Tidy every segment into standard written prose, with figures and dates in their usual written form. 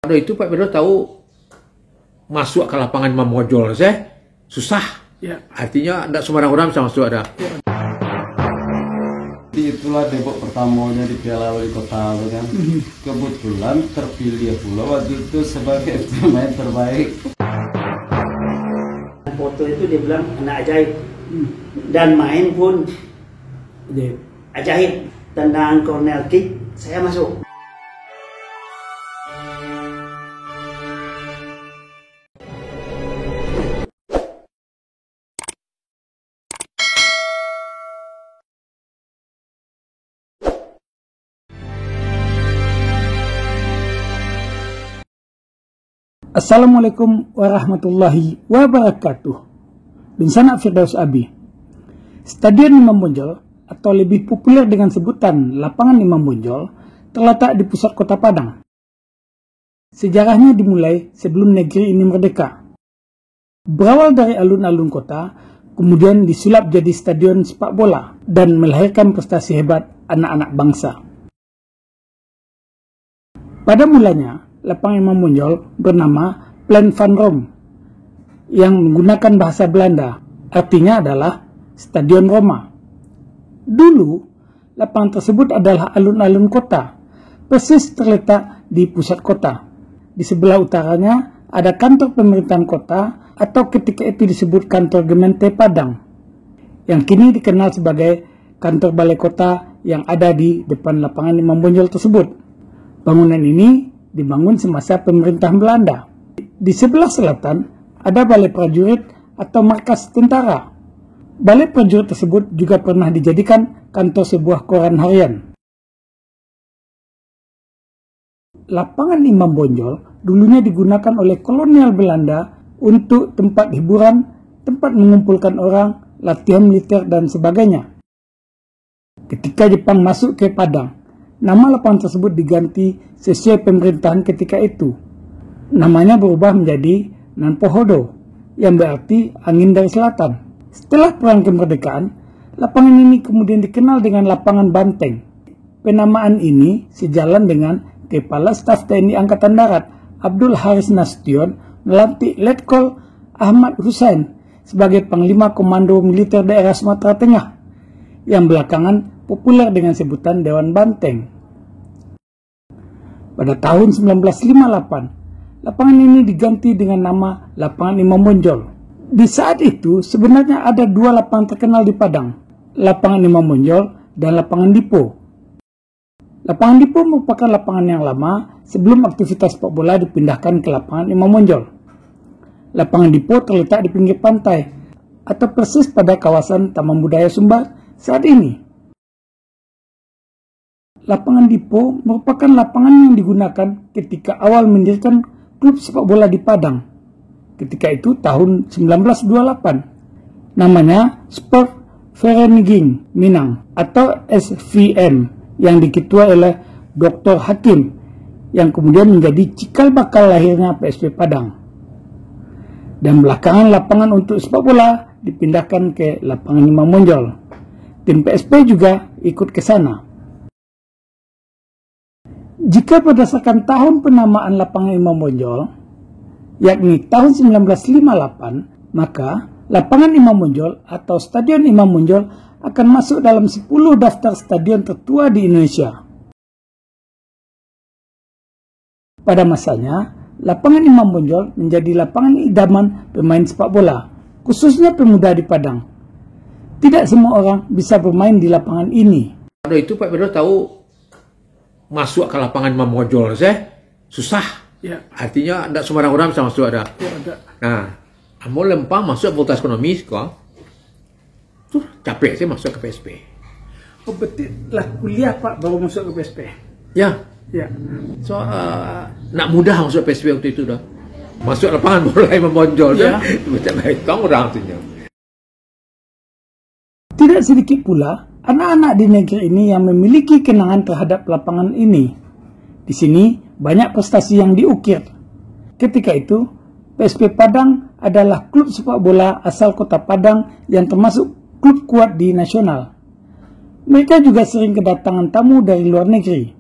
Kalau itu Pak Pedro tahu masuk ke lapangan Mamojol saya susah. Ya. Artinya tidak sembarang orang bisa masuk ada. Ya. Itulah debut pertamanya di Piala Wali Kota kan. Kebetulan terpilih pula waktu itu sebagai pemain terbaik. Foto itu dia bilang anak ajaib dan main pun ajaib. Tendang corner kick saya masuk. Assalamualaikum warahmatullahi wabarakatuh. Bin sana Firdaus Abi. Stadion Imam Bonjol atau lebih populer dengan sebutan Lapangan Imam Bonjol terletak di pusat kota Padang. Sejarahnya dimulai sebelum negeri ini merdeka. Berawal dari alun-alun kota, kemudian disulap jadi stadion sepak bola dan melahirkan prestasi hebat anak-anak bangsa. Pada mulanya, Lapangan Imam Bonjol bernama Plein van Rome yang menggunakan bahasa Belanda, artinya adalah Stadion Roma. Dulu, lapangan tersebut adalah alun-alun kota, persis terletak di pusat kota. Di sebelah utaranya ada kantor pemerintahan kota atau ketika itu disebut kantor Gemeente Padang, yang kini dikenal sebagai kantor balai kota yang ada di depan Lapangan Imam Bonjol tersebut. Bangunan ini dibangun semasa pemerintahan Belanda. Di sebelah selatan ada balai prajurit atau markas tentara. Balai prajurit tersebut juga pernah dijadikan kantor sebuah koran harian. Lapangan Imam Bonjol dulunya digunakan oleh kolonial Belanda untuk tempat hiburan, tempat mengumpulkan orang, latihan militer dan sebagainya. Ketika Jepang masuk ke Padang, nama lapangan tersebut diganti sesuai pemerintahan ketika itu. Namanya berubah menjadi Nanpohodo, yang berarti angin dari selatan. Setelah perang kemerdekaan, lapangan ini kemudian dikenal dengan Lapangan Banteng. Penamaan ini sejalan dengan Kepala Staf TNI Angkatan Darat Abdul Haris Nasution melantik Letkol Ahmad Hussein sebagai Panglima Komando Militer Daerah Sumatera Tengah, yang belakangan populer dengan sebutan Dewan Banteng. Pada tahun 1958, lapangan ini diganti dengan nama Lapangan Imam Bonjol. Di saat itu, sebenarnya ada dua lapangan terkenal di Padang, Lapangan Imam Bonjol dan Lapangan Dipo. Lapangan Dipo merupakan lapangan yang lama sebelum aktivitas sepak bola dipindahkan ke Lapangan Imam Bonjol. Lapangan Dipo terletak di pinggir pantai, atau persis pada kawasan Taman Budaya Sumbar saat ini. Lapangan Dipo merupakan lapangan yang digunakan ketika awal mendirikan klub sepak bola di Padang. Ketika itu tahun 1928. Namanya Sport Vereniging Minang atau SVM yang diketuai oleh Dr. Hakim yang kemudian menjadi cikal bakal lahirnya PSP Padang. Dan belakangan lapangan untuk sepak bola dipindahkan ke Lapangan Imam Bonjol. Tim PSP juga ikut ke sana. Jika berdasarkan tahun penamaan Lapangan Imam Bonjol, yakni tahun 1958, maka Lapangan Imam Bonjol atau Stadion Imam Bonjol akan masuk dalam 10 daftar stadion tertua di Indonesia. Pada masanya, Lapangan Imam Bonjol menjadi lapangan idaman pemain sepak bola, khususnya pemuda di Padang. Tidak semua orang bisa bermain di lapangan ini. Kalau itu Pak Pedro tahu masuk ke lapangan Mamojol saya susah. Ya. Artinya tidak sembarang orang bisa masuk ada. Ya, ada. Nah, mau lempang masuk fakultas ekonomi kok. Tuh capek saya masuk ke PSP. Oh, betul lah kuliah Pak baru masuk ke PSP. Ya. Ya. So nak mudah masuk PSP waktu itu dah. Masuk lapangan bola Imam Bonjol ya. Macam baik orang artinya. Tidak sedikit pula anak-anak di negeri ini yang memiliki kenangan terhadap lapangan ini. Di sini banyak prestasi yang diukir. Ketika itu, PSP Padang adalah klub sepak bola asal kota Padang yang termasuk klub kuat di nasional. Mereka juga sering kedatangan tamu dari luar negeri.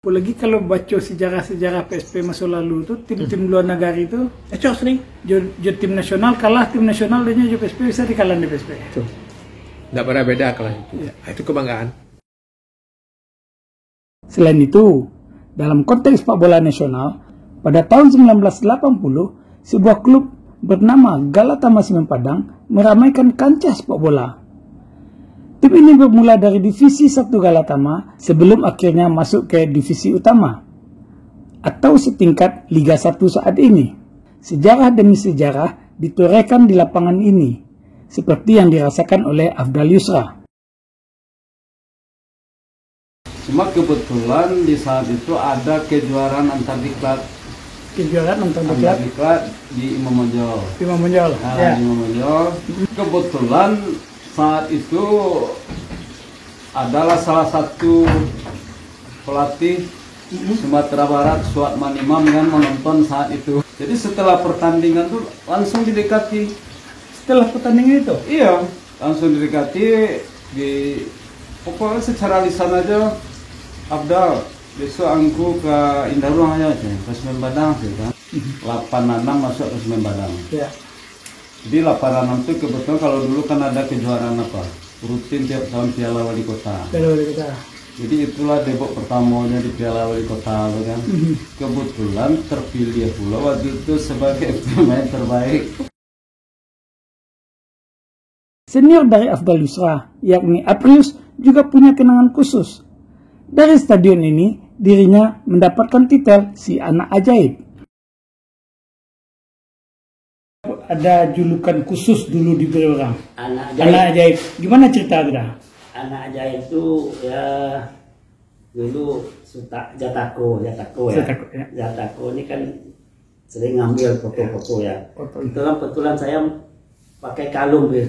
Apalagi kalau baca sejarah-sejarah PSP masa lalu tuh tim-tim luar negara itu sering. jo tim nasional kalah tim nasional dan jo PSP bisa dikalah di PSP. Tuh. Nggak pernah beda kalau itu. Ya. Itu kebanggaan. Selain itu, dalam konteks sepak bola nasional, pada tahun 1980, sebuah klub bernama Galatama Semen Padang meramaikan kancah sepak bola. Tim ini bermula dari divisi 1 Galatama sebelum akhirnya masuk ke divisi utama atau setingkat Liga 1 saat ini. Sejarah demi sejarah ditorehkan di lapangan ini, seperti yang dirasakan oleh Afdal Yusra. Cuma kebetulan di saat itu ada kejuaraan antar diklat Kejuaraan antar diklat di Imam Bonjol. Imam Bonjol. Di Imam Bonjol. Kebetulan saat itu adalah salah satu pelatih Sumatera Barat, Suatman Imam, yang menonton saat itu. Jadi setelah pertandingan tuh langsung didekati. Setelah pertandingan itu? Iya, langsung didekati. Pokoknya secara lisan aja, Abdal, besok angku ke Indah Ruang aja, ke Semen Padang sih kan. 86 masuk ke Semen Padang. Ya. Jadi 86 itu kebetulan kalau dulu kan ada kejuaraan apa? Rutin tiap tahun Piala Wali Kota. Piala Wali Kota. Jadi itulah debut pertamanya di Piala Wali Kota kan. Kebetulan terpilih pula waktu itu sebagai pemain terbaik. Senior dari Afdal Yusra, yakni Aprius, juga punya kenangan khusus. Dari stadion ini, dirinya mendapatkan titel si anak ajaib. Ada julukan khusus dulu diberi orang. Anak ajaib. Anak ajaib. Gimana cerita itu dah? Anak ajaib itu ya dulu Jatako ya. Jatako ini kan sering ngambil foto-foto ya. Kebetulan saya pakai kalung ya.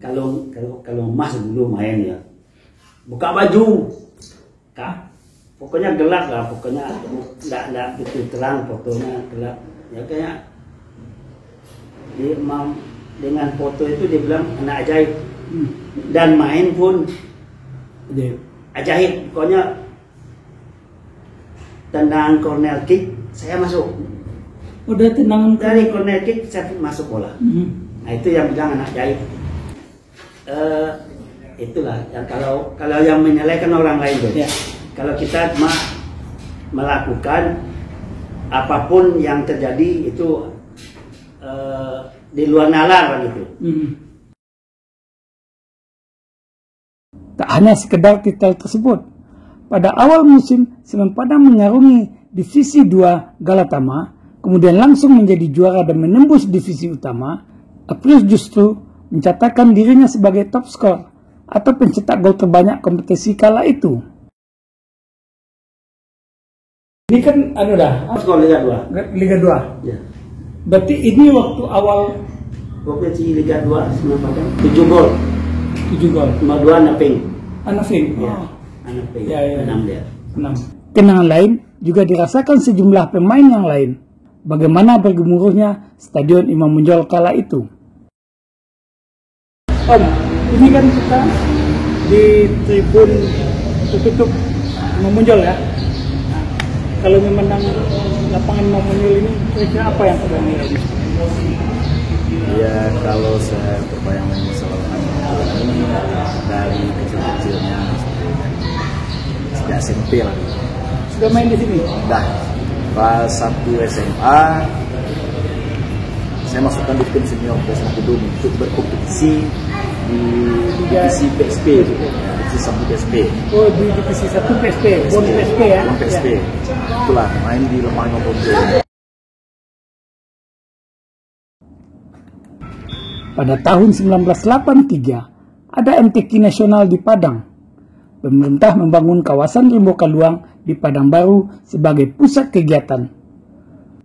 Kalung emas dulu main ya. Buka baju. Pokoknya gelap lah, pokoknya enggak begitu terang fotonya, gelap. Ya kayak dengan foto itu dia bilang anak ajaib. Dan main pun ajaib. Pokoknya tendangan corner kick saya masuk. Udah tendangan dari corner kick saya masuk bola. Nah itu yang bilang anak ajaib. Itulah yang kalau yang menyalahkan orang lain tuh. Ya. Kalau kita cuma melakukan apapun yang terjadi itu di luar nalar gitu. Tak hanya sekedar titel tersebut. Pada awal musim, Semen Padang mengarungi divisi 2 Galatama, kemudian langsung menjadi juara dan menembus divisi utama. Aprius justru mencatatkan dirinya sebagai top skor atau pencetak gol terbanyak kompetisi kala itu. Ini kan skor Liga 2. Liga 2. Ya. Berarti ini waktu awal kompetisi Liga 2 Semen Padang 7 gol. 7 gol. 2 Anaping. Anaping. Ya. Anaping. Ya. 6 dia. 6. Kenangan lain juga dirasakan sejumlah pemain yang lain. Bagaimana bergemuruhnya Stadion Imam Bonjol kala itu. Om, ini kan kita di tribun tertutup Imam Bonjol ya. Nah, kalau memandang lapangan Imam Bonjol ini, kira-kira apa yang sedang terjadi? Ya, kalau saya berbayang selalu ini dari kecil-kecilnya sejak SMP lah. Sudah main di sini? Dah, pas 1 SMA saya masukkan di tim senior PSM Kedung untuk berkompetisi di divisi PSP, divisi 1 PSP. Oh, di divisi 1 PSP, Bon PSP ya? Bon PSP. Itulah, main di lapangan Bonjol. Pada tahun 1983, ada MTQ nasional di Padang. Pemerintah membangun kawasan Rimbo Kaluang di Padang Baru sebagai pusat kegiatan.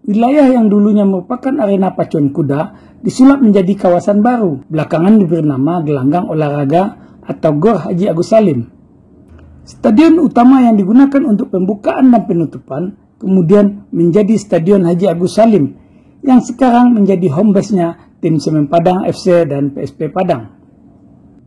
Wilayah yang dulunya merupakan arena pacuan kuda disulap menjadi kawasan baru, belakangan diberi nama Gelanggang Olahraga atau Gor Haji Agus Salim. Stadion utama yang digunakan untuk pembukaan dan penutupan kemudian menjadi Stadion Haji Agus Salim yang sekarang menjadi home base-nya tim Semen Padang FC dan PSP Padang.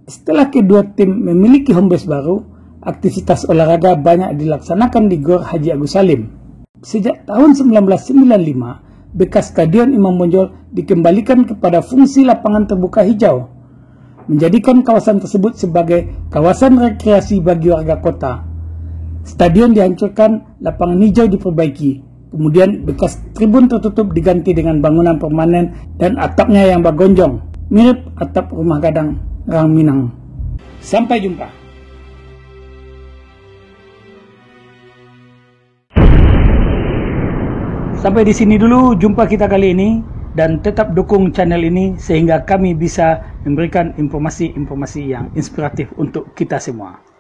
Setelah kedua tim memiliki home base baru, aktivitas olahraga banyak dilaksanakan di Gor Haji Agus Salim. Sejak tahun 1995, bekas Stadion Imam Bonjol dikembalikan kepada fungsi lapangan terbuka hijau, menjadikan kawasan tersebut sebagai kawasan rekreasi bagi warga kota. Stadion dihancurkan, lapangan hijau diperbaiki. Kemudian bekas tribun tertutup diganti dengan bangunan permanen dan atapnya yang bergonjong, mirip atap rumah gadang Rang Minang. Sampai jumpa. Sampai di sini dulu jumpa kita kali ini, dan tetap dukung channel ini sehingga kami bisa memberikan informasi-informasi yang inspiratif untuk kita semua.